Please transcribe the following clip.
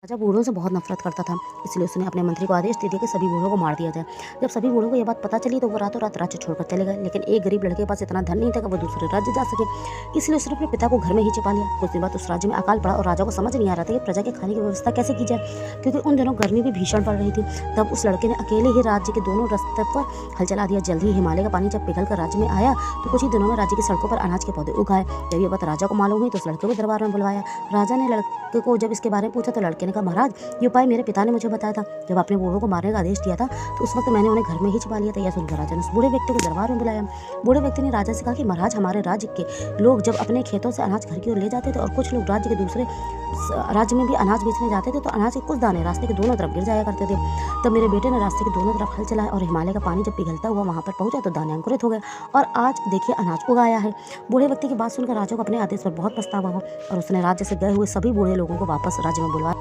राजा बूढ़ों से बहुत नफरत करता था, इसलिए उसने अपने मंत्री को आदेश दे दिया कि सभी बूढ़ों को मार दिया जाए। जब सभी बूढ़ों को यह बात पता चली तो वो रातों रात राज्य छोड़कर चले गए, लेकिन एक गरीब लड़के के पास इतना धन नहीं था कि वो दूसरे राज्य जा सके, इसलिए उसने अपने पिता को घर में ही छिपा लिया। कुछ दिन बाद उस राज्य में अकाल पड़ा और राजा को समझ नहीं आ रहा था कि प्रजा के खाने की व्यवस्था कैसे की जाए, क्योंकि उन दिनों गर्मी भी भीषण पड़ रही थी। तब उस लड़के ने अकेले ही राज्य के दोनों रास्ते पर हल चला दिया। जल्द ही हिमालय का पानी जब पिघल कर राज्य में आया तो कुछ ही दिनों में राज्य की सड़कों पर अनाज के पौधे उगाए। जब ये बात राजा को मालूम हुई तो उस लड़के को दरबार में बुलवाया। राजा ने लड़के को जब इसके बारे में पूछा तो लड़के ने कहा, महाराज, ये उपाय मेरे पिता ने मुझे बताया था। जब आपने बूढ़ों को मारने का आदेश दिया था तो उस वक्त मैंने उन्हें घर में ही छिपा लिया था। यह सुनकर राजा ने उस बूढ़े व्यक्ति को दरबार में बुलाया। बूढ़े व्यक्ति ने राजा से कहा कि महाराज, हमारे राज्य के लोग जब अपने खेतों से अनाज घर की ओर ले जाते थे और कुछ लोग राज्य के दूसरे राज्य में भी अनाज बेचने जाते थे तो अनाज के कुछ दाने रास्ते के दोनों तरफ गिर जाया करते थे। तब मेरे बेटे ने रास्ते के दोनों तरफ हल चलाया और हिमालय का पानी जब पिघलता हुआ वहां पर पहुंचा तो दाने अंकुरित हो गए और आज देखिए अनाज उगाया है। बूढ़े व्यक्ति की बात सुनकर राजा को अपने आदेश पर बहुत पछतावा हुआ और उसने राज्य से गए हुए सभी बूढ़े लोगों को वापस राज्य में बुलवाया।